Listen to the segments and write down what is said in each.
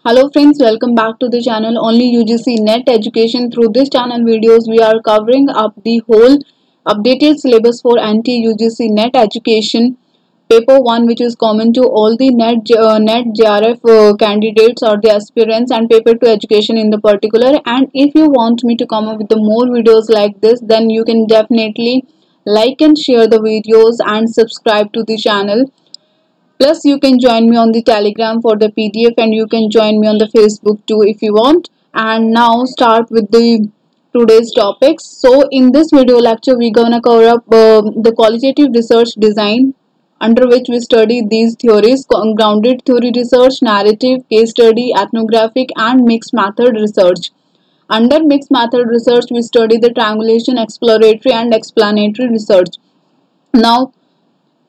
Hello friends, welcome back to the channel Only UGC Net Education. Through this channel videos, we are covering up the whole updated syllabus for NT-UGC Net Education. Paper 1, which is common to all the Net JRF candidates or the aspirants, and Paper 2 Education in the particular. And if you want me to come up with the more videos like this, then you can definitely like and share the videos and subscribe to the channel. Plus, you can join me on the Telegram for the PDF, and you can join me on the Facebook too if you want. And now start with the today's topics. So in this video lecture, we're gonna cover up the qualitative research design, under which we study these theories: grounded theory research, narrative, case study, ethnographic, and mixed method research. Under mixed method research, we study the triangulation, exploratory, and explanatory research. Now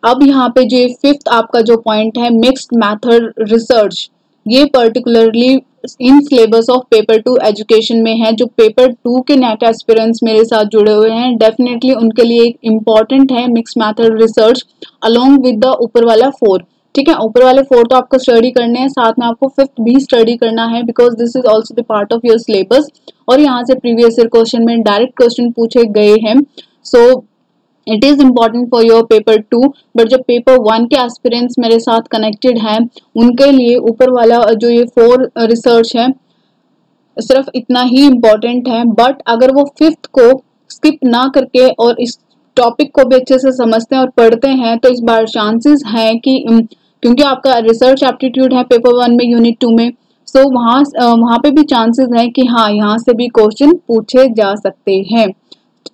अब यहाँ पे जो fifth आपका जो point है mixed method research, ये particularly in syllabus of paper 2 education में है। जो पेपर 2 के नेट एस्पिरेंट्स मेरे साथ जुड़े हुए हैं, डेफिनेटली उनके लिए एक इम्पॉर्टेंट है mixed method research along with the ऊपर वाला 4। ठीक है, ऊपर वाले 4 तो आपको स्टडी करने हैं, साथ में आपको फिफ्थ भी स्टडी करना है because this is also the part of your syllabus. और यहाँ से प्रीवियस ईयर क्वेश्चन में डायरेक्ट क्वेश्चन पूछे गए हैं। So it is important for your paper 2, but जो पेपर 1 के एस्पिरेंट्स मेरे साथ कनेक्टेड हैं उनके लिए ऊपर वाला जो ये 4 रिसर्च है सिर्फ इतना ही इम्पॉर्टेंट है। बट अगर वो फिफ्थ को स्किप ना करके और इस टॉपिक को भी अच्छे से समझते हैं और पढ़ते हैं तो इस बार चांसेस हैं कि क्योंकि आपका रिसर्च एप्टीट्यूड है पेपर 1 में यूनिट 2 में, सो वहाँ पे भी चांसेस हैं कि हाँ यहाँ से भी क्वेश्चन पूछे जा सकते हैं।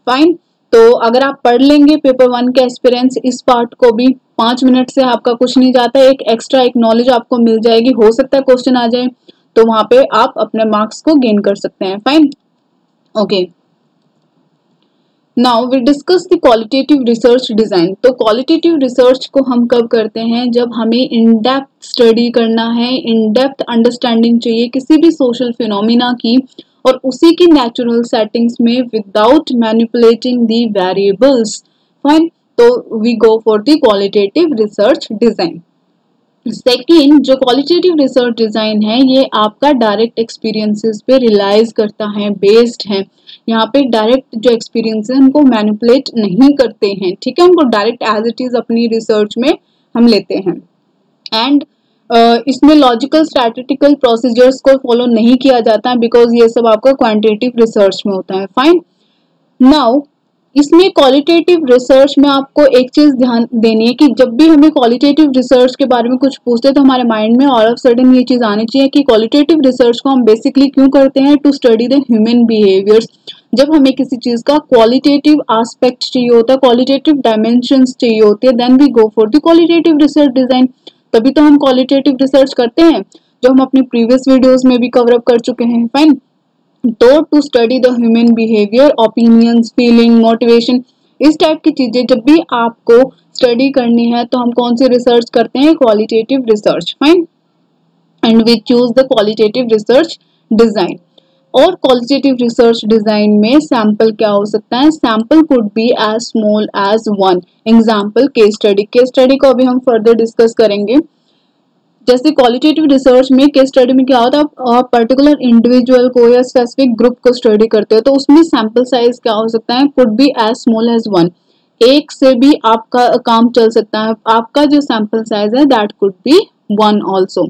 फाइन, तो अगर आप पढ़ लेंगे पेपर 1 के एक्सपीरियंस इस पार्ट को भी 5 मिनट से आपका कुछ नहीं जाता है, एक एक्स्ट्रा एक नॉलेज आपको मिल जाएगी। हो सकता है क्वेश्चन आ जाए तो वहां पे आप अपने मार्क्स को गेन कर सकते हैं। Fine, okay. Now we discuss the qualitative research design. तो क्वालिटेटिव रिसर्च को हम कब करते हैं? जब हमें इन डेप्थ स्टडी करना है, इन डेप्थ अंडरस्टैंडिंग चाहिए किसी भी सोशल फिनोमिना की और उसी की नेचुरल सेटिंग्स में without manipulating the variables. Fine, तो we go for the qualitative research design. Second, जो क्वालिटेटिव रिसर्च डिजाइन है ये आपका डायरेक्ट एक्सपीरियंसेस पे रिलाइज करता है, बेस्ड है। यहाँ पे डायरेक्ट जो एक्सपीरियंस है उनको मैनिपुलेट नहीं करते हैं, ठीक है, उनको डायरेक्ट एज इट इज अपनी रिसर्च में हम लेते हैं। एंड इसमें लॉजिकल स्टैटिस्टिकल प्रोसीजर्स को फॉलो नहीं किया जाता है बिकॉज ये सब आपका क्वांटिटेटिव रिसर्च में होता है। फाइन, नाउ इसमें क्वालिटेटिव रिसर्च में आपको एक चीज ध्यान देनी है कि जब भी हमें क्वालिटेटिव रिसर्च के बारे में कुछ पूछते हैं तो हमारे माइंड में ऑल ऑफ सडन ये चीज आनी चाहिए कि क्वालिटेटिव रिसर्च को हम बेसिकली क्यों करते हैं? To study the human behaviours. जब हमें किसी चीज का क्वालिटेटिव एस्पेक्ट चाहिए होता है, क्वालिटेटिव डायमेंशंस चाहिए होते हैं, then we go for the qualitative research design. तभी तो हम क्वालिटेटिव रिसर्च करते हैं, जो हम अपनी प्रीवियस वीडियोस में भी कवर अप कर चुके हैं। फाइन, तो to study the human behaviour, opinions, feeling, motivation, इस टाइप की चीजें जब भी आपको स्टडी करनी है तो हम कौन सी रिसर्च करते हैं? Qualitative research. Fine, and we choose the qualitative research design. और क्वालिटेटिव रिसर्च डिजाइन में सैंपल क्या हो सकता है? Sample could be as small as 1 example case study. Case study को अभी हम फर्दर डिस्कस करेंगे। जैसे क्वालिटेटिव रिसर्च में केस स्टडी में क्या होता है, आप पर्टिकुलर इंडिविजुअल को या स्पेसिफिक ग्रुप को स्टडी करते हो तो उसमें सैंपल साइज क्या हो सकता है? Could be as small as 1, एक से भी आपका काम चल सकता है। आपका जो सैंपल साइज है दैट कुड बी 1 ऑल्सो।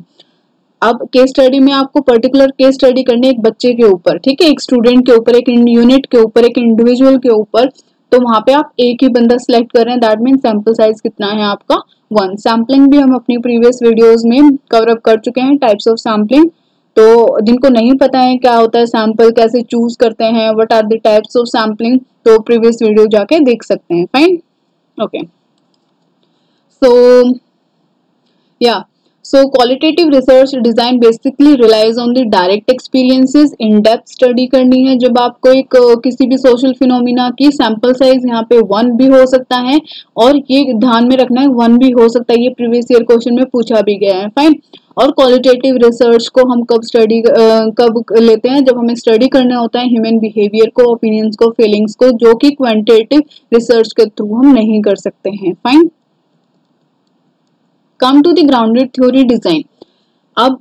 अब केस स्टडी में आपको पर्टिकुलर केस स्टडी करनी है एक बच्चे के ऊपर, ठीक है, एक स्टूडेंट के ऊपर, एक यूनिट के ऊपर, एक इंडिविजुअल के ऊपर, तो वहां पे आप एक ही बंदा सिलेक्ट कर रहे हैं, दैट मीन सैंपल साइज कितना है आपका? 1। सैम्पलिंग भी हम अपनी प्रीवियस वीडियोस में कवर अप कर चुके हैं, टाइप्स ऑफ सैम्पलिंग। तो जिनको नहीं पता है क्या होता है सैंपल, कैसे चूज करते हैं, what are the types of sampling, तो प्रीवियस वीडियो जाके देख सकते हैं। Fine, okay. सो या So qualitative research design basically relies on the direct experiences, in-depth study करनी है। जब आपको एक किसी भी social phenomena की sample size यहाँ पे 1 भी हो सकता है और ये ध्यान में रखना है 1 भी हो सकता है, ये previous year question में पूछा भी गया है। फाइन, और क्वालिटेटिव रिसर्च को हम कब लेते हैं? जब हमें स्टडी करना होता है ह्यूमन बिहेवियर को, ओपिनियंस को, फीलिंग्स को, जो कि क्वांटिटेटिव रिसर्च के थ्रू हम नहीं कर सकते हैं। Fine, come to the grounded theory design. अब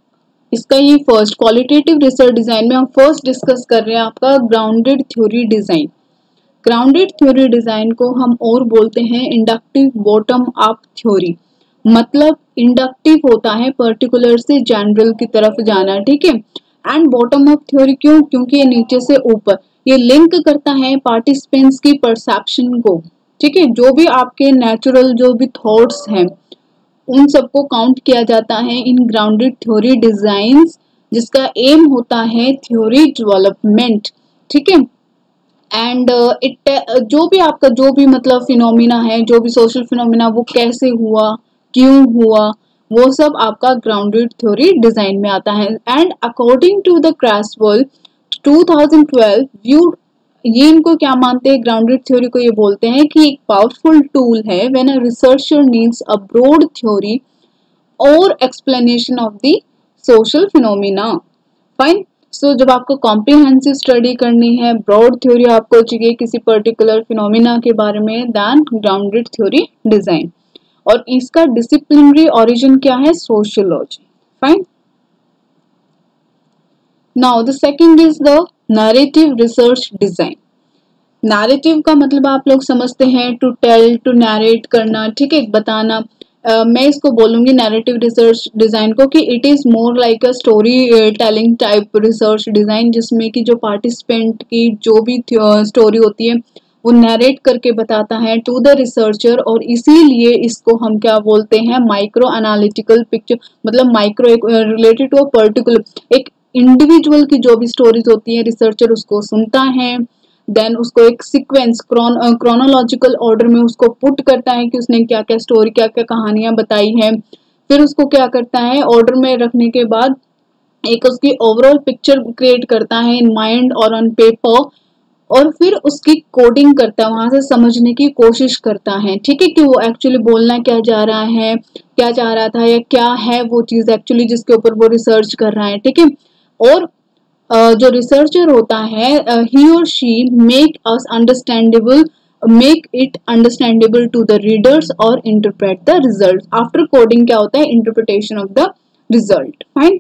इसका ये फर्स्ट क्वालिटेटिव रिसर्च डिजाइन में हम फर्स्ट डिस्कस कर रहे हैं आपका grounded theory design. Grounded theory design को हम और बोलते हैं इंडक्टिव बॉटम अप थ्योरी। मतलब इंडक्टिव होता है पर्टिकुलर से जनरल की तरफ जाना, ठीक है। एंड बॉटम अप थ्योरी क्यों? क्योंकि ये नीचे से ऊपर, ये लिंक करता है पार्टिसिपेंट्स की परसेप्शन को, ठीक है। जो भी आपके नेचुरल जो भी थॉट्स हैं उन सबको काउंट किया जाता है इन ग्राउंडेड थ्योरी डिजाइंस, जिसका एम होता है थ्योरी डेवलपमेंट, ठीक है। एंड इट जो भी आपका जो भी मतलब फिनोमिना है, जो भी सोशल फिनोमिना, वो कैसे हुआ, क्यों हुआ, वो सब आपका ग्राउंडेड थ्योरी डिजाइन में आता है। And according to the Creswell 2012 view, ये इनको क्या मानते हैं ग्राउंडेड थ्योरी को? ये बोलते हैं कि एक पावरफुल टूल है when a researcher needs a broad theory or explanation of the social phenomena. Fine. So जब आपको कॉम्प्रिहेंसिव स्टडी करनी है, ब्रॉड थ्योरी आपको चाहिए किसी पर्टिकुलर फिनोमिना के बारे में, देन ग्राउंडेड थ्योरी डिजाइन। और इसका डिसिप्लिनरी ओरिजिन क्या है? Sociology. Fine. Now the second is the narrative research design. Narrative का मतलब आप लोग समझते हैं टू टेल, टू नैरेट करना, ठीक है, बताना। मैं इसको बोलूंगी नैरेटिव रिसर्च डिजाइन को कि it is more like a story telling type research design, जिसमें कि जो पार्टिसिपेंट की जो भी स्टोरी होती है वो नैरेट करके बताता है टू द रिसर्चर। और इसीलिए इसको हम क्या बोलते हैं? Micro analytical picture. मतलब micro related to a particular एक इंडिविजुअल की जो भी स्टोरीज होती है, रिसर्चर उसको सुनता है, देन उसको एक सीक्वेंस क्रोनोलॉजिकल ऑर्डर में उसको पुट करता है कि उसने क्या क्या स्टोरी, क्या क्या कहानियां बताई है। फिर उसको क्या करता है, ऑर्डर में रखने के बाद एक उसकी ओवरऑल पिक्चर क्रिएट करता है इन माइंड और ऑन पेपर, और फिर उसकी कोडिंग करता है, वहां से समझने की कोशिश करता है, ठीक है, कि वो एक्चुअली बोलना क्या जा रहा है, क्या चाह रहा था, या क्या है वो चीज एक्चुअली जिसके ऊपर वो रिसर्च कर रहा है, ठीक है। और जो रिसर्चर होता है, he or she make us understandable, make it understandable to the readers or interpret the result. After coding क्या होता है? Interpretation of the result. Fine.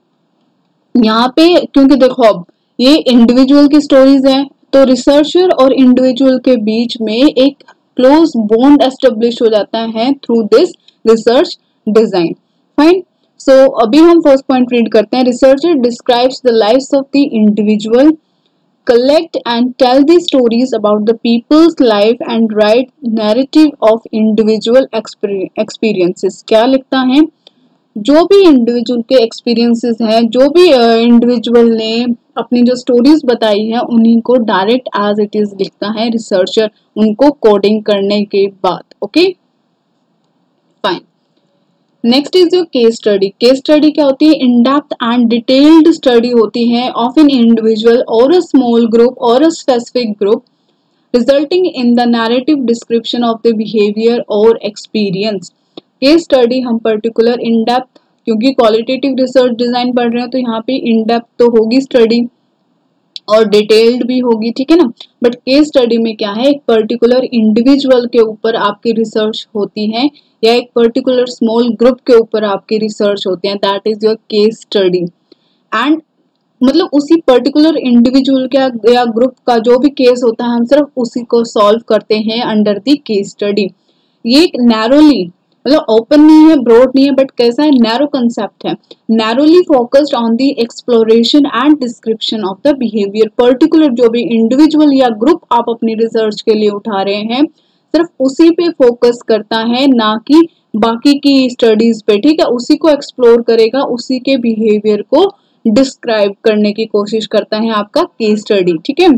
यहाँ पे क्योंकि देखो अब ये इंडिविजुअल की स्टोरीज है, तो रिसर्चर और इंडिविजुअल के बीच में एक क्लोज बॉन्ड एस्टेब्लिश हो जाता है through this research design. Fine. So अभी हम फर्स्ट पॉइंट रीड करते हैं। Researcher describes the lives of the individual, collect and tell the stories about the people's life and write narrative of individual experiences। क्या लिखता है? जो भी individual के एक्सपीरियंसेस हैं, जो भी इंडिविजुअल ने अपनी जो स्टोरीज बताई है, उन्हीं को डायरेक्ट एज इट इज लिखता है रिसर्चर, उनको कोडिंग करने के बाद। Okay, fine. Next is your case study. Case study क्या होती है? In depth and detailed study होती है ऑफ एन इंडिविजुअल और अ स्मॉल ग्रुप और a specific group, resulting in the narrative description of the behaviour और experience. Case study हम particular in depth, क्योंकि क्वालिटेटिव रिसर्च डिजाइन पढ़ रहे हैं तो यहाँ पे इन डेप्थ तो होगी स्टडी और डिटेल्ड भी होगी, ठीक है ना। बट केस स्टडी में क्या है? एक पर्टिकुलर इंडिविजुअल के ऊपर आपकी रिसर्च होती है या एक पर्टिकुलर स्मॉल ग्रुप के ऊपर आपकी रिसर्च होती है, that is your case study. And मतलब उसी पर्टिकुलर इंडिविजुअल का या ग्रुप का जो भी केस होता है, हम सिर्फ उसी को सॉल्व करते हैं अंडर द केस स्टडी। ये एक नैरोली, मतलब ओपन नहीं है, ब्रॉड नहीं है, बट कैसा है? नैरो कंसेप्ट है। Narrowly focused on the exploration and description of the behaviour. Particular जो भी इंडिविजुअल या ग्रुप आप अपनी रिसर्च के लिए उठा रहे हैं, सिर्फ उसी पे फोकस करता है, ना कि बाकी की स्टडीज पे, ठीक है। उसी को एक्सप्लोर करेगा, उसी के बिहेवियर को डिस्क्राइब करने की कोशिश करता है आपका केस स्टडी, ठीक है।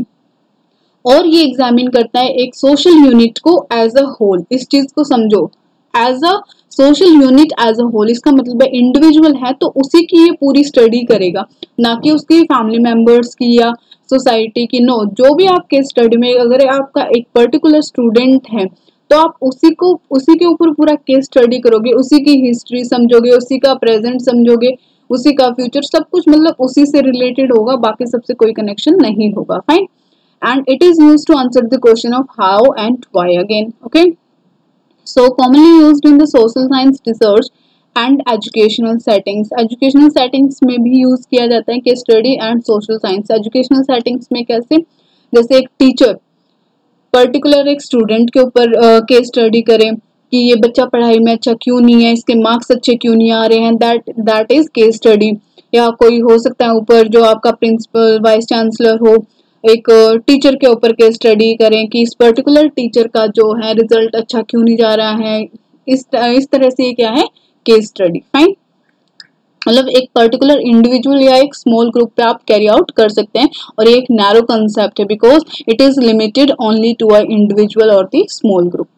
और ये एग्जामिन करता है एक सोशल यूनिट को एज अ होल। इस चीज को समझो, as a social unit as a whole, इसका मतलब है इंडिविजुअल है तो उसी की ये पूरी स्टडी करेगा, ना कि उसकी फैमिली मेंबर्स की या सोसाइटी की। नो, जो भी आप केस स्टडी में, अगर आपका एक पर्टिकुलर स्टूडेंट है तो आप उसी के ऊपर पूरा केस स्टडी करोगे, उसी की हिस्ट्री समझोगे, उसी का प्रेजेंट समझोगे, उसी का फ्यूचर, सब कुछ मतलब उसी से रिलेटेड होगा, बाकी सबसे कोई कनेक्शन नहीं होगा। Fine. And it is used to answer the question of how and why again. Okay, so commonly used in the social science research and educational settings, educational settings में भी यूज किया जाता है case study and social science. Educational settings में कैसे, जैसे एक teacher particular एक स्टूडेंट के ऊपर केस स्टडी करें कि ये बच्चा पढ़ाई में अच्छा क्यों नहीं है, इसके मार्क्स अच्छे क्यों नहीं आ रहे हैं, दैट इज केस स्टडी। या कोई हो सकता है ऊपर जो आपका प्रिंसिपल वाइस चांसलर हो, एक टीचर के ऊपर केस स्टडी करें कि इस पर्टिकुलर टीचर का जो है रिजल्ट अच्छा क्यों नहीं जा रहा है। इस तरह से क्या है, केस स्टडी। फाइन, मतलब एक पर्टिकुलर इंडिविजुअल या एक स्मॉल ग्रुप पे आप कैरी आउट कर सकते हैं, और ये एक नैरो कंसेप्ट है because it is limited only to a individual or the small group.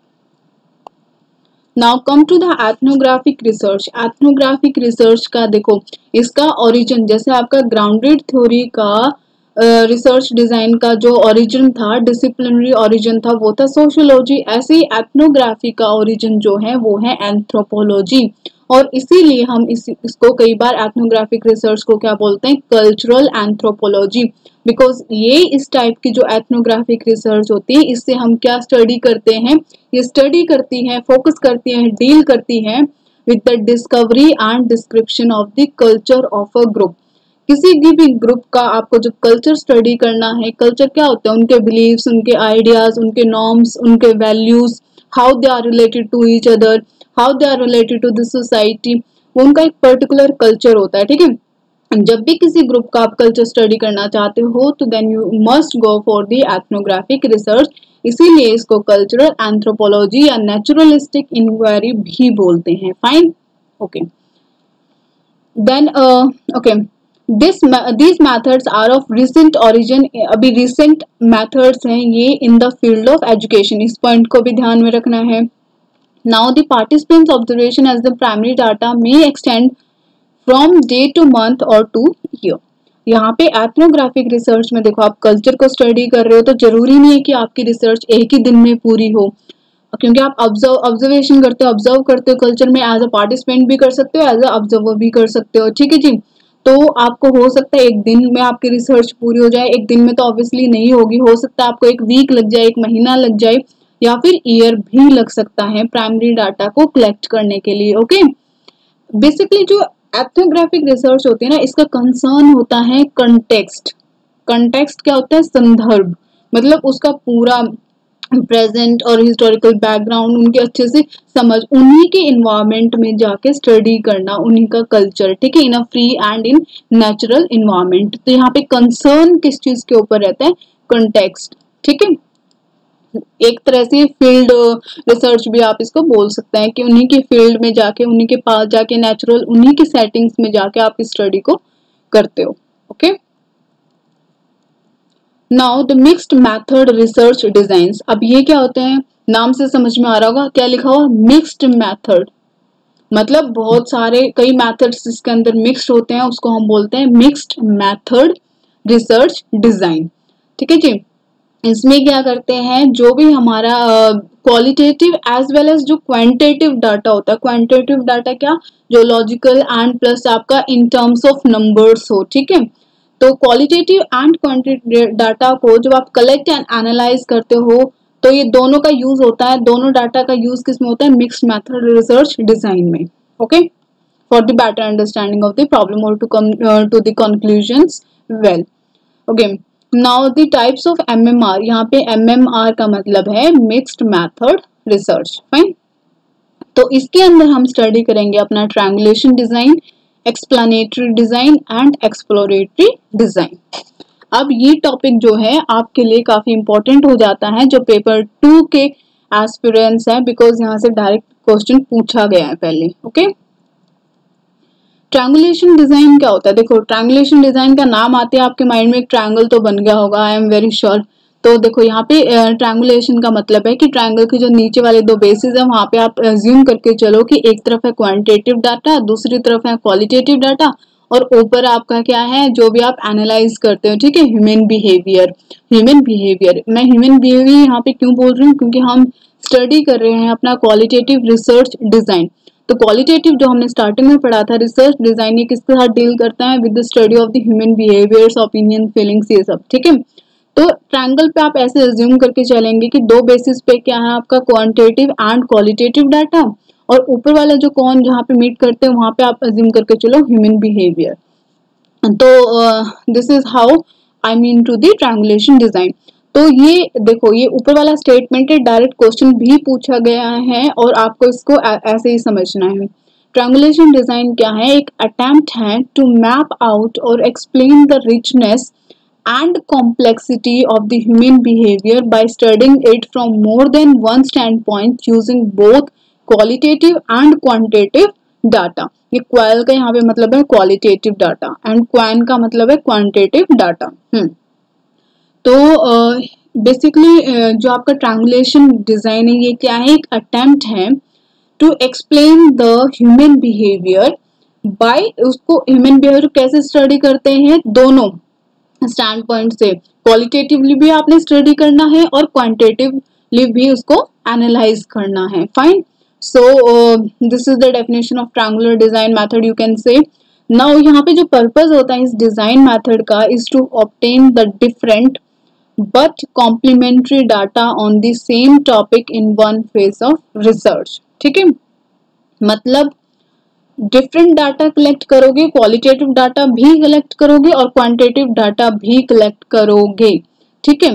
Now come to the ethnographic research. Ethnographic research का देखो, इसका ओरिजिन जैसे आपका ग्राउंडेड थ्योरी का रिसर्च डिजाइन का जो ओरिजिन था, डिसिप्लिनरी ओरिजिन था, वो था सोशियोलॉजी। ऐसे ही एथनोग्राफी का ओरिजिन जो है वो है एंथ्रोपोलॉजी, और इसीलिए हम इसको कई बार एथनोग्राफिक रिसर्च को क्या बोलते हैं, कल्चरल एंथ्रोपोलॉजी। बिकॉज ये इस टाइप की जो एथनोग्राफिक रिसर्च होती है, इससे हम क्या स्टडी करते हैं, ये स्टडी करती है, फोकस करती है, डील करती है with the discovery and description of the culture of a group. किसी भी ग्रुप का आपको जब कल्चर स्टडी करना है, कल्चर क्या होता है, उनके बिलीव्स, उनके आइडियाज, उनके नॉर्म्स, उनके values, how they are related to each other, how they are related to the society, उनका एक पर्टिकुलर कल्चर होता है। ठीक है, जब भी किसी ग्रुप का आप कल्चर स्टडी करना चाहते हो तो then you must go for the ethnographic research. इसीलिए इसको कल्चरल एंथ्रोपोलॉजी या नेचुरलिस्टिक इंक्वायरी भी बोलते हैं। Fine, okay, then okay, these methods are of recent origin। अभी recent methods हैं ये in the field of education, इस पॉइंट को भी ध्यान में रखना है। Now the participants observation as the primary data may extend from day to month or to year। यहाँ पे एथनोग्राफिक रिसर्च में देखो, आप कल्चर को स्टडी कर रहे हो तो जरूरी नहीं है कि आपकी रिसर्च एक ही दिन में पूरी हो, क्योंकि आप ऑब्जर्वेशन करते हो, ऑब्जर्व करते हो कल्चर में, एज अ पार्टिसिपेंट भी कर सकते हो, एज अ ऑब्जर्वर भी कर सकते हो। ठीक है जी, तो आपको हो सकता है एक दिन में आपकी रिसर्च पूरी हो जाए, एक दिन में तो ऑब्वियसली नहीं होगी, हो सकता है आपको एक वीक लग जाए, एक महीना लग जाए, या फिर ईयर भी लग सकता है प्राइमरी डाटा को कलेक्ट करने के लिए। ओके, बेसिकली जो एथनोग्राफिक रिसर्च होती है ना, इसका कंसर्न होता है कंटेक्स्ट। कंटेक्स्ट क्या होता है, संदर्भ, मतलब उसका पूरा प्रेजेंट और हिस्टोरिकल बैकग्राउंड उनके अच्छे से समझ, उन्हीं के इन्वायरमेंट में जाके स्टडी करना, उन्हीं का कल्चर। ठीक है, in a free and in natural environment. तो यहाँ पे कंसर्न किस चीज के ऊपर रहता है, कंटेक्स्ट। ठीक है, एक तरह से फील्ड रिसर्च भी आप इसको बोल सकते हैं कि उन्हीं के फील्ड में जाके, उन्हीं के पास जाके, नेचुरल उन्हीं की सेटिंग्स में जाके आप इस स्टडी को करते हो। Okay, now the mixed method research designs. अब ये क्या होते हैं, नाम से समझ में आ रहा होगा, क्या लिखा हुआ, मिक्स्ड मेथड, मतलब बहुत सारे कई मेथड्स इसके अंदर मिक्स्ड होते हैं, उसको हम बोलते हैं मिक्स्ड मेथड रिसर्च डिजाइन। ठीक है जी, इसमें क्या करते हैं, जो भी हमारा क्वालिटेटिव एज वेल एज जो क्वांटिटेटिव डाटा होता है, क्वांटिटेटिव डाटा क्या, जो लॉजिकल एंड प्लस आपका इन टर्म्स ऑफ नंबर्स हो। ठीक है, तो क्वालिटेटिव एंड क्वांटिटेटिव डाटा को जब आप कलेक्ट एंड एनालाइज करते हो तो ये दोनों का यूज होता है, दोनों डाटा का यूज किस में होता है, मिक्स्ड मेथड रिसर्च डिजाइन में। Okay, for the better understanding of the problem or to come to the conclusions well. Okay, now the types of MMR. यहाँ पे एमएमआर का मतलब है मिक्स्ड मेथड रिसर्च। फाइन, तो इसके अंदर हम स्टडी करेंगे अपना triangulation design, explanatory design and exploratory design. अब ये टॉपिक जो है आपके लिए काफी इंपॉर्टेंट हो जाता है जो पेपर 2 के एस्पिरेंट्स है, बिकॉज यहाँ से डायरेक्ट क्वेश्चन पूछा गया है पहले। ओके, ट्रायंगुलेशन डिजाइन क्या होता है, देखो ट्रायंगुलेशन डिजाइन का नाम आते हैं आपके माइंड में एक ट्रायंगल तो बन गया होगा, आई एम वेरी श्योर। तो देखो यहाँ पे ट्रायंगुलेशन का मतलब है कि ट्रायंगल के जो नीचे वाले दो बेसिस है वहां पे आप अज्यूम करके चलो कि एक तरफ है क्वांटिटेटिव डाटा, दूसरी तरफ है क्वालिटेटिव डाटा, और ऊपर आपका क्या है, जो भी आप एनालाइज करते हो। ठीक है, ह्यूमन बिहेवियर। ह्यूमन बिहेवियर, मैं ह्यूमन बिहेवियर यहाँ पे क्यों बोल रही हूँ, क्योंकि हम स्टडी कर रहे हैं अपना क्वालिटेटिव रिसर्च डिजाइन। तो क्वालिटेटिव जो हमने स्टार्टिंग में पढ़ा था रिसर्च डिजाइन, ये किसके साथ डील करता है, with the study of the human behaviours, opinion, feelings, ये सब। ठीक है, तो ट्रायंगल पे आप ऐसे अज्यूम करके चलेंगे कि दो बेसिस पे क्या है आपका क्वांटिटेटिव एंड क्वालिटेटिव डाटा, और ऊपर वाला जो कौन जहाँ पे मीट करते हैं वहां पे आप अज्यूम करके चलो ह्यूमन बिहेवियर। तो this is how I mean to the triangulation design. तो ये देखो, ये ऊपर वाला स्टेटमेंट है, डायरेक्ट क्वेश्चन भी पूछा गया है और आपको इसको ऐसे ही समझना है। ट्रायंगुलेशन डिजाइन क्या है? एक अटेम्प्ट है टू मैप आउट और explain the richness and complexity of the human behavior by studying it from more than one standpoint using both qualitative and quantitative data। ये क्वाल का यहाँ पे मतलब है क्वालिटेटिव डाटा एंड क्वान का मतलब है क्वांटिटेटिव डाटा। तो बेसिकली जो आपका ट्रायंगुलेशन डिजाइन है ये क्या है? एक अटेम्प्ट है to explain the human behaviour by, उसको ह्यूमन बिहेवियर कैसे स्टडी करते हैं? दोनों स्टैंड पॉइंट से, क्वालिटेटिवली भी आपने स्टडी करना है और क्वांटिटेटिवली भी उसको एनालाइज करना है। Fine, so this is the definition of triangular design method you can say. Now यहाँ पे जो पर्पस होता है इस डिजाइन मेथड का is to obtain the different but complementary data on the same topic in one phase of research. ठीक है, मतलब डिफरेंट डाटा कलेक्ट करोगे, क्वालिटेटिव डाटा भी कलेक्ट करोगे और क्वांटिटेटिव डाटा भी कलेक्ट करोगे। ठीक है,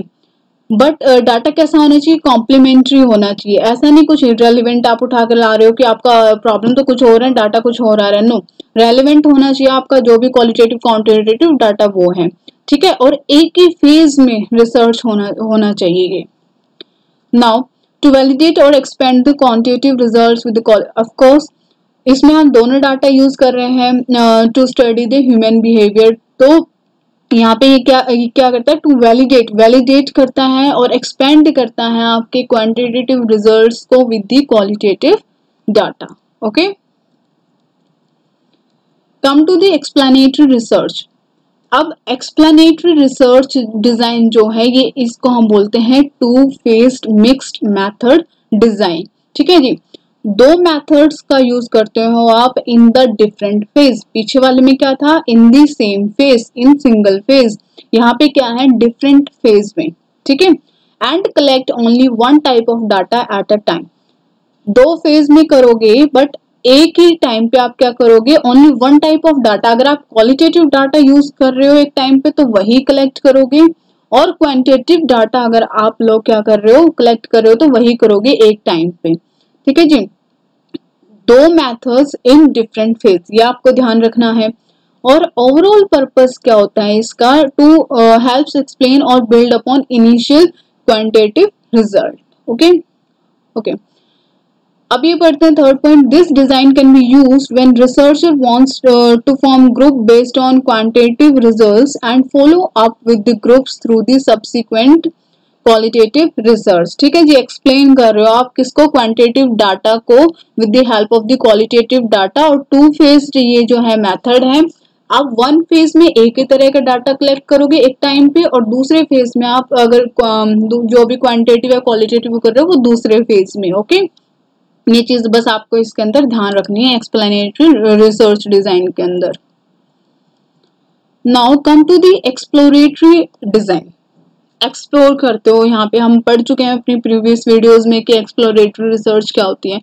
बट डाटा कैसा होना चाहिए? कॉम्प्लीमेंट्री होना चाहिए। ऐसा नहीं कुछ इररिलेवेंट आप उठा कर ला रहे हो कि आपका प्रॉब्लम तो कुछ हो रहा है, डाटा कुछ हो रहा है। नो, रेलिवेंट होना चाहिए आपका जो भी क्वालिटेटिव क्वांटिटेटिव डाटा वो है। ठीक है, और एक ही फेज में रिसर्च होना चाहिए। नाउ टू वैलिडेट और expand the quantitative results with of course इसमें हम दोनों डाटा यूज कर रहे हैं to study the human behaviour. तो यहाँ पे ये क्या करता है? टू वैलिडेट करता है और एक्सपेंड करता है आपके क्वांटिटेटिव रिजल्ट्स को with the qualitative data. Okay, come to the explanatory research. अब एक्सप्लेनेटरी रिसर्च डिजाइन जो है ये इसको हम बोलते हैं two phased mixed method design. ठीक है जी, दो मेथड्स का यूज करते हो आप इन द डिफरेंट फेज। पीछे वाले में क्या था? In the same phase, in single phase. यहाँ पे क्या है? डिफरेंट फेज में। ठीक है, and collect only one type of data at a time. दो फेज में करोगे बट एक ही टाइम पे आप क्या करोगे? Only one type of data. अगर आप क्वालिटेटिव डाटा यूज कर रहे हो एक टाइम पे तो वही कलेक्ट करोगे, और क्वांटिटेटिव डाटा अगर आप लोग क्या कर रहे हो? कलेक्ट कर रहे हो तो वही करोगे एक टाइम पे। ठीक है जी, दो मेथड्स इन डिफरेंट फेज, ये आपको ध्यान रखना है। और ओवरऑल पर्पस क्या होता है इसका? टू हेल्प्स एक्सप्लेन और build upon initial quantitative result. Okay okay, अब ये पढ़ते हैं third point. This design can be used when researcher wants to form group based on quantitative results and follow up with the groups through the subsequent qualitative research. ठीक है जी, explain कर रहे हो आप किसको? क्वांटिटेटिव डाटा को with the help of the qualitative data. और टू फेज ये जो है मेथड है, आप वन फेज में एक ही तरह का डाटा कलेक्ट करोगे एक टाइम पे, और दूसरे फेज में आप अगर जो भी क्वांटिटेटिव या क्वालिटेटिव कर रहे हो वो दूसरे फेज में। ओके, ये चीज बस आपको इसके अंदर ध्यान रखनी है एक्सप्लेनेटरी रिसर्च डिजाइन के अंदर। Now come to the exploratory design. Explore करते हो, यहाँ पे हम पढ़ चुके हैं अपनी प्रीवियस वीडियोस में कि एक्सप्लोरेटरी रिसर्च क्या होती है।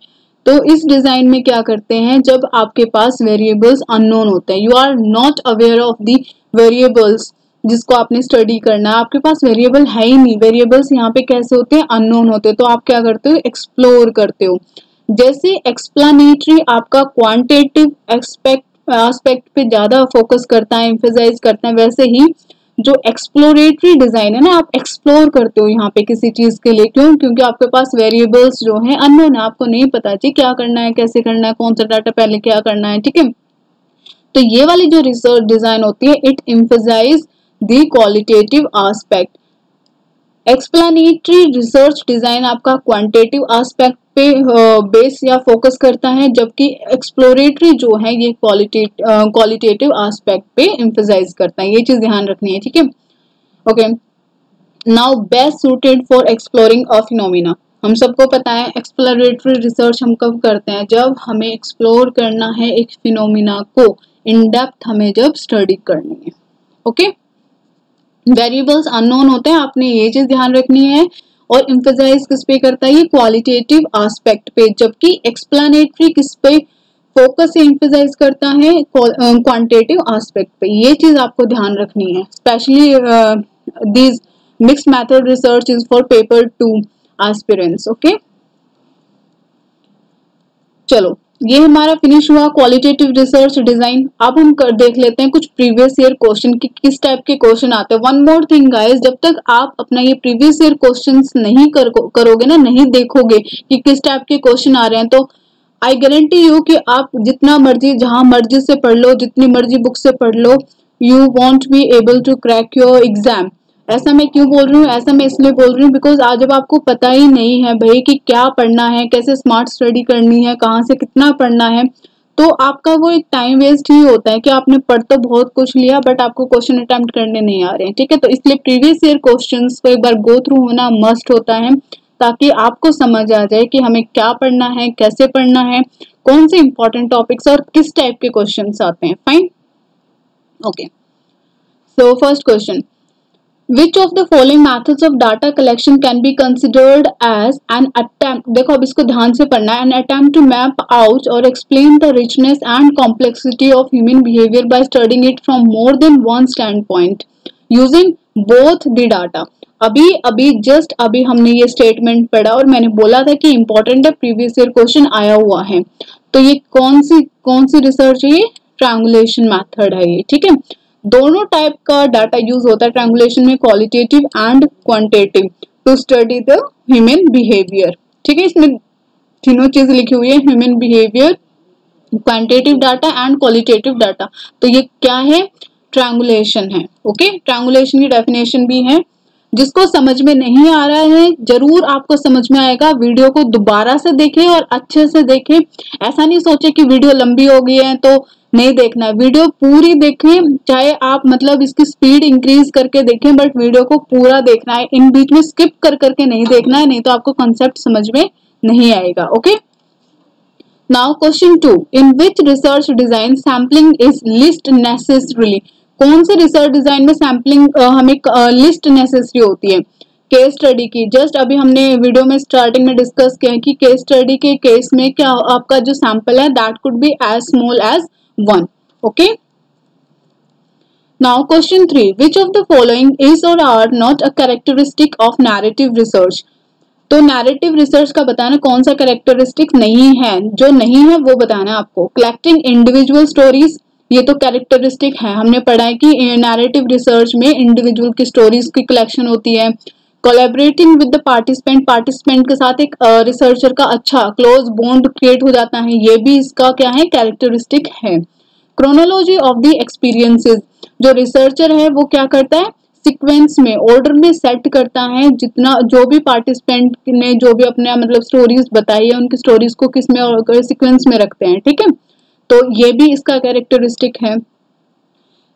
तो इस डिजाइन में क्या करते हैं? जब आपके पास वेरिएबल्स अननोन होते हैं, you are not aware of the variables जिसको आपने स्टडी करना है, आपके पास वेरिएबल है ही नहीं, वेरिएबल्स यहाँ पे कैसे होते हैं? अननोन होते हैं। तो आप क्या करते हो? एक्सप्लोर करते हो। जैसे एक्सप्लेनेटरी आपका क्वांटिटेटिव एस्पेक्ट पे ज्यादा फोकस करता है, एम्फेसाइज करता है, वैसे ही जो एक्सप्लोरेटरी डिजाइन है ना, आप एक्सप्लोर करते हो यहाँ पे किसी चीज के लिए। क्यों? क्योंकि आपके पास वेरिएबल्स जो है अननोन है, आपको नहीं पता जी क्या करना है, कैसे करना है, कौन सा डाटा पहले क्या करना है। ठीक है, तो ये वाली जो रिसर्च डिजाइन होती है it emphasise the qualitative aspect. Explanatory research design आपका क्वांटिटेटिव एस्पेक्ट पे बेस या फोकस करता है, जबकि एक्सप्लोरेटरी जो है ये क्वालिटेटिव एस्पेक्ट पे एम्फेसाइज करता है। ये चीज ध्यान रखनी है। ठीक है, okay. Now best suited for exploring a phenomena. हम सबको पता है एक्सप्लोरेटरी रिसर्च हम कब करते हैं? जब हमें एक्सप्लोर करना है एक फिनोमिना को, इन डेप्थ हमें जब स्टडी करनी है। ओके, वेरिएबल्स अननोन होते हैं, आपने ये चीज ध्यान रखनी है। और एम्फेसाइज किस पे करता है, ये क्वालिटेटिव एस्पेक्ट पे, जबकि एक्सप्लेनेटरी किस पे फोकस से एम्फेसाइज करता है, क्वांटिटेटिव एस्पेक्ट पे। ये चीज आपको ध्यान रखनी है, specially this mixed method research is for paper 2 aspirants. Okay, चलो ये हमारा फिनिश हुआ क्वालिटेटिव रिसर्च डिजाइन। अब हम देख लेते हैं कुछ प्रीवियस ईयर क्वेश्चन की किस टाइप के क्वेश्चन आते हैं। वन मोर थिंग गाइस, जब तक आप अपना ये प्रीवियस ईयर क्वेश्चंस नहीं करोगे ना, नहीं देखोगे कि किस टाइप के क्वेश्चन आ रहे हैं, तो आई गारंटी यू कि आप जितना मर्जी जहां मर्जी से पढ़ लो, जितनी मर्जी बुक से पढ़ लो, you won't be able to crack your exam. ऐसा मैं क्यों बोल रही हूँ, ऐसा मैं इसलिए बोल रही हूँ बिकॉज आज जब आपको पता ही नहीं है भाई कि क्या पढ़ना है, कैसे स्मार्ट स्टडी करनी है, कहाँ से कितना पढ़ना है, तो आपका वो एक टाइम वेस्ट ही होता है कि आपने पढ़ तो बहुत कुछ लिया बट आपको क्वेश्चन अटेम्प्ट करने नहीं आ रहे हैं। ठीक है, तो इसलिए प्रीवियस ईयर क्वेश्चंस को एक बार गो थ्रू होना मस्ट होता है, ताकि आपको समझ आ जाए कि हमें क्या पढ़ना है, कैसे पढ़ना है, कौन से इंपॉर्टेंट टॉपिक्स और किस टाइप के क्वेश्चंस आते हैं। Fine, okay, so first question, Which of the following methods of data collection can be considered as an attempt? देखो अब इसको ध्यान से पढ़ना है। An attempt to map out or explain the richness and complexity of human behavior by studying it from more than one standpoint using both the data. अभी just अभी हमने ये स्टेटमेंट पढ़ा और मैंने बोला था कि इंपॉर्टेंट है, प्रीवियस ईयर क्वेश्चन आया हुआ है। तो ये कौन सी रिसर्च है, ये ट्रायंगुलेशन मेथड है ये। ठीक है, दोनों टाइप का डाटा यूज होता है ट्रायंगुलेशन में, qualitative and quantitative, to study the human behaviour. ठीक है, इसमें तीनों चीज लिखी हुई है, human behaviour, quantitative data and qualitative data. तो ये क्या है, ट्रायंगुलेशन है। ओके, ट्रायंगुलेशन की डेफिनेशन भी है। जिसको समझ में नहीं आ रहा है, जरूर आपको समझ में आएगा, वीडियो को दोबारा से देखें और अच्छे से देखें। ऐसा नहीं सोचे कि वीडियो लंबी हो गई है तो नहीं देखना है, वीडियो पूरी देखें, चाहे आप मतलब इसकी स्पीड इंक्रीज करके देखें, बट वीडियो को पूरा देखना है, इन बीच में स्किप करके नहीं देखना है, नहीं तो आपको कॉन्सेप्ट समझ में नहीं आएगा। Okay, now question 2, in which research design sampling is list necessarily? कौन से रिसर्च डिजाइन में सैम्पलिंग हमें लिस्ट नेसेसरी होती है? केस स्टडी की, जस्ट अभी हमने वीडियो में स्टार्टिंग में डिस्कस किया कि केस स्टडी के केस में क्या आपका जो सैंपल है that could be as small as 1। Okay, now question 3, which of the following is or are not a characteristic of narrative research? तो नैरेटिव रिसर्च का बताना कौन सा कैरेक्टरिस्टिक नहीं है, जो नहीं है वो बताना है आपको। कलेक्टिंग इंडिविजुअल स्टोरीज, ये तो कैरेक्टरिस्टिक है, हमने पढ़ा है कि नैरेटिव रिसर्च में इंडिविजुअल की स्टोरीज की कलेक्शन होती है। कोलैबोरेटिंग विद द पार्टिसिपेंट के साथ एक रिसर्चर का अच्छा क्लोज बॉन्ड क्रिएट हो जाता है, ये भी इसका क्या है, कैरेक्टरिस्टिक है। क्रोनोलॉजी ऑफ द एक्सपीरियंसेस, जो रिसर्चर है वो क्या करता है, सीक्वेंस में, ऑर्डर में सेट करता है, जितना जो भी पार्टिसिपेंट ने जो भी अपने मतलब स्टोरीज बताई है उनकी स्टोरीज को किस में सीक्वेंस में रखते हैं। ठीक है, तो ये भी इसका कैरेक्टरिस्टिक है।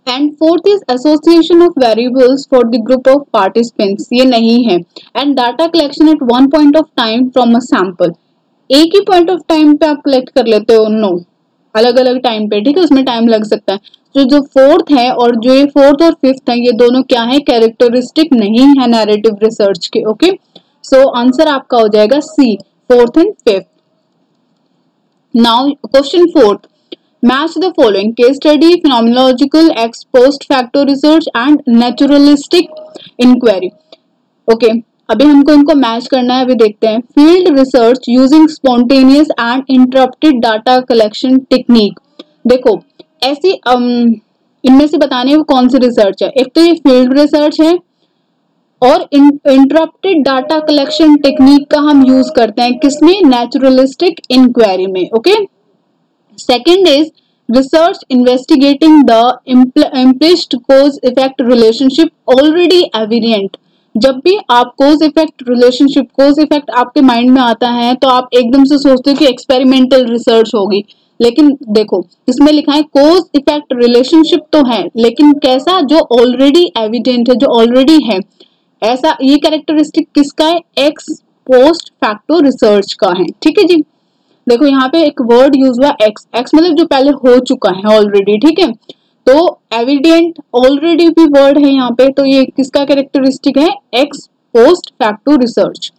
And fourth is association of variables for the group of participants, ये नहीं है। And data collection at one point of time from a sample, एक ही पॉइंट ऑफ टाइम पे आप कलेक्ट कर लेते हो, नो, अलग अलग टाइम पे। ठीक है, उसमें टाइम लग सकता है। तो जो फोर्थ है और जो ये फोर्थ और फिफ्थ है, ये दोनों क्या है, कैरेक्टरिस्टिक नहीं है नैरेटिव रिसर्च के। ओके, सो आंसर आपका हो जाएगा C, fourth and fifth. Now question fourth, match the following, case study, phenomenological, ex post facto research and naturalistic inquiry. Okay, अभी हमको इनको मैच करना है, अभी देखते हैं। Field research using spontaneous and interrupted data collection technique. देखो ऐसी इनमें से बताने वो कौन सी रिसर्च है, एक तो ये फील्ड रिसर्च है और इंटरप्टेड डाटा कलेक्शन टेक्निक का हम यूज करते हैं किसमें, नेचुरलिस्टिक इंक्वायरी में। Okay, second is research investigating the implicit cause effect relationship already evident. जब भी आप cause effect relationship, cause effect आपके माइंड में आता है तो आप एकदम से सोचते हो कि एक्सपेरिमेंटल रिसर्च होगी, लेकिन देखो इसमें लिखा है कॉज इफेक्ट रिलेशनशिप तो है, लेकिन कैसा, जो ऑलरेडी एविडेंट है, जो ऑलरेडी है। ऐसा ये कैरेक्टरिस्टिक किसका है, एक्स पोस्ट फैक्टो रिसर्च का है। ठीक है जी, देखो यहाँ पे एक वर्ड यूज हुआ एक्स, एक्स मतलब जो पहले हो चुका है ऑलरेडी। ठीक है, तो एविडेंट ऑलरेडी भी वर्ड है यहाँ पे, तो ये किसका कैरेक्टरिस्टिक है, ex post facto research.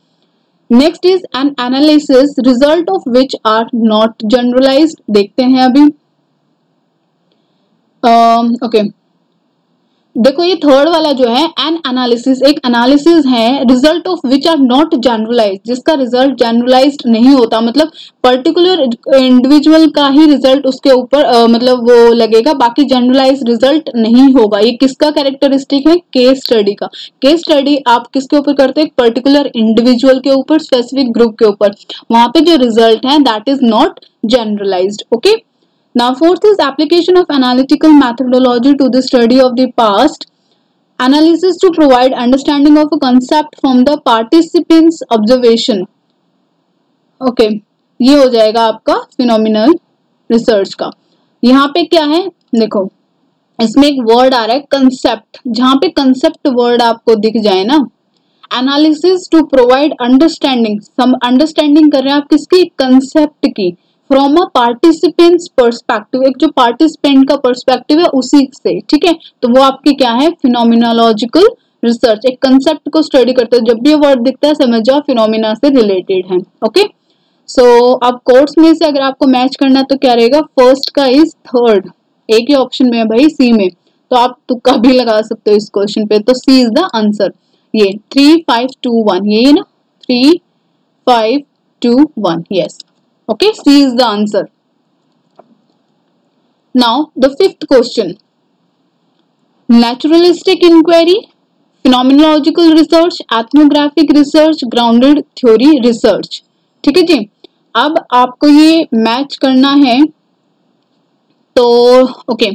Next is an analysis result of which are not generalised. देखते हैं अभी। ओके देखो ये थर्ड वाला जो है एन एनालिसिस, एक एनालिसिस है result of which are not generalised, जिसका रिजल्ट जनरलाइज्ड नहीं होता, मतलब पर्टिकुलर इंडिविजुअल का ही रिजल्ट उसके ऊपर मतलब वो लगेगा, बाकी जनरलाइज्ड रिजल्ट नहीं होगा। ये किसका कैरेक्टरिस्टिक है? केस स्टडी का। केस स्टडी आप किसके ऊपर करते हैं? एक पर्टिकुलर इंडिविजुअल के ऊपर, स्पेसिफिक ग्रुप के ऊपर, वहां पे जो रिजल्ट है that is not generalised. Okay Now fourth is application of analytical methodology to the study of the past. Analysis to provide understanding of a concept from the participants' observation. Okay, ये हो जाएगा आपका phenomenal research का। यहाँ पे क्या है देखो, इसमें एक वर्ड आ रहा है concept, जहाँ पे concept वर्ड आपको दिख जाए ना, analysis to provide understanding, some understanding कर रहे हैं आप किसकी? कंसेप्ट की, फ्रॉम अ पार्टिसिपेंट्स पर्सपेक्टिव, एक जो पार्टिसिपेंट का पर्सपेक्टिव है उसी से, ठीक है। तो वो आपकी क्या है? फिनोमिनोलॉजिकल रिसर्च, एक कंसेप्ट को स्टडी करते हैं। जब भी ये वर्ड दिखता है समझ जाओ फिनोमिना से रिलेटेड है। ओके सो अब कोर्स में से अगर आपको मैच करना तो क्या रहेगा? फर्स्ट का इज थर्ड, एक ही ऑप्शन में है भाई, सी में, तो आप तुक्का भी लगा सकते हो इस क्वेश्चन पे। तो सी इज द आंसर। ये 3 5 2 1 यही है ना, 3 5 2 1 yes. Okay, C is the answer. Now the fifth question, naturalistic inquiry, phenomenological research, ethnographic research, grounded theory research। ठीक है जी। अब आपको ये मैच करना है तो ओके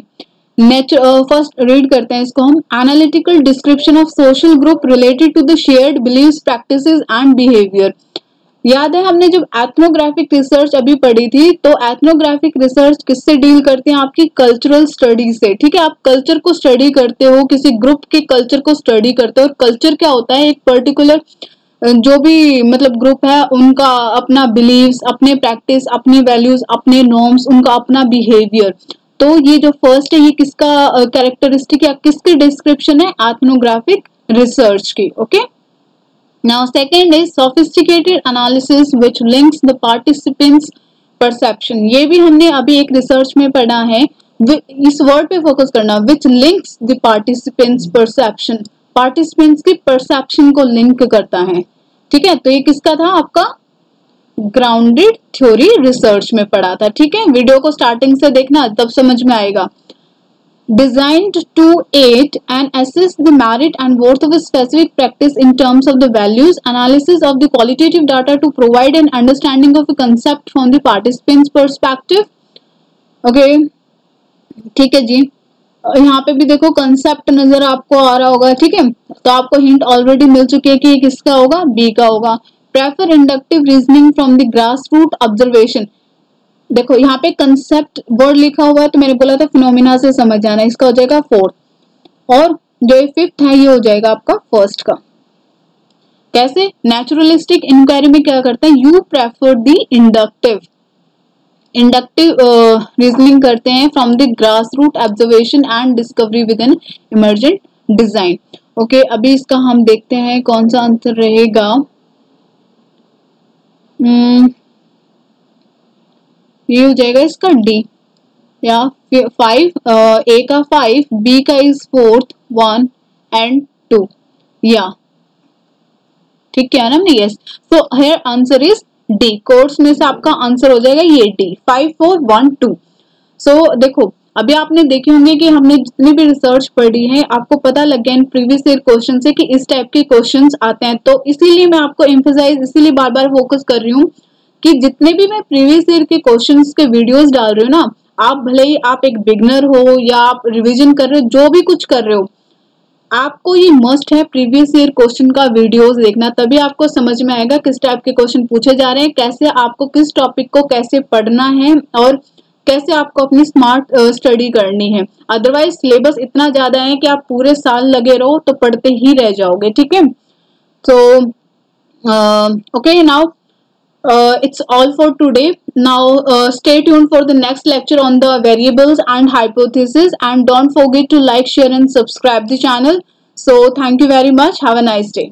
फर्स्ट रीड करते हैं इसको हम। Analytical description of social group related to the shared beliefs, practices and behaviour. याद है हमने जब एथनोग्राफिक रिसर्च अभी पढ़ी थी, तो एथनोग्राफिक रिसर्च किससे डील करते हैं? आपकी कल्चरल स्टडी से, ठीक है। आप कल्चर को स्टडी करते हो, किसी ग्रुप के कल्चर को स्टडी करते हो। और कल्चर क्या होता है? एक पर्टिकुलर जो भी मतलब ग्रुप है उनका अपना बिलीव्स, अपने प्रैक्टिस, अपनी वैल्यूज, अपने नॉर्म्स, उनका अपना बिहेवियर। तो ये जो फर्स्ट है ये किसका कैरेक्टरिस्टिक या किसकी डिस्क्रिप्शन है? एथनोग्राफिक रिसर्च की। Okay Now second is sophisticated analysis which links the participants perception। ये भी हमने अभी एक रिसर्च में पढ़ा है, इस वर्ड पे फोकस करना, which links the participants perception, participants की perception को लिंक करता है, ठीक है। तो ये किसका था? आपका ग्राउंडेड थ्योरी रिसर्च में पढ़ा था, ठीक है। वीडियो को स्टार्टिंग से देखना तब समझ में आएगा। Designed to aid and assess the merit and worth of a specific practice in terms of the values, analysis of the qualitative data to provide an understanding of a concept from the participants' perspective। Okay, ठीक है जी। यहाँ पे भी देखो concept नजर आपको आ रहा होगा, ठीक है। तो आपको हिंट ऑलरेडी मिल चुकी है कि ये किसका होगा? बी का होगा। Prefer inductive reasoning from the grass root observation. देखो यहाँ पे कंसेप्ट वर्ड लिखा हुआ है तो मैंने बोला था फिनोमिना से समझ जाना, इसका हो जाएगा फोर्थ, और जो ये फिफ्थ है ये हो जाएगा आपका फर्स्ट का। कैसे? नेचुरलिस्टिक इंक्वायरी में क्या करते हैं? You prefer the inductive reasoning करते हैं from the grass root observation and discovery with an emergent design. Okay अभी इसका हम देखते हैं कौन सा आंसर रहेगा। ये हो जाएगा इसका डी, या 5 ए का 5, बी का इज 4th 1 and 2, या ठीक है ना हमने? Yes, so here answer is D. Course में से आपका आंसर हो जाएगा ये डी, 5 4 1 2। सो देखो अभी आपने देखे होंगे कि हमने जितनी भी रिसर्च पढ़ी है आपको पता लग गया इन प्रीवियस ईयर क्वेश्चन से कि इस टाइप के क्वेश्चंस आते हैं। तो इसीलिए मैं आपको एम्फसाइज इसीलिए बार बार फोकस कर रही हूँ कि जितने भी मैं प्रीवियस ईयर के क्वेश्चंस के वीडियोस डाल रही हूँ ना, आप भले ही आप एक बिगनर हो या आप रिवीजन कर रहे हो, जो भी कुछ कर रहे हो, आपको ये मस्ट है प्रीवियस ईयर क्वेश्चन का वीडियोस देखना, तभी आपको समझ में आएगा किस टाइप के क्वेश्चन पूछे जा रहे हैं, कैसे आपको किस टॉपिक को कैसे पढ़ना है और कैसे आपको अपनी स्मार्ट स्टडी करनी है। अदरवाइज सिलेबस इतना ज्यादा है कि आप पूरे साल लगे रहो तो पढ़ते ही रह जाओगे, ठीक है। So okay now it's all for today. Now stay tuned for the next lecture on the variables and hypothesis, and don't forget to like, share and subscribe the channel. So thank you very much. Have a nice day.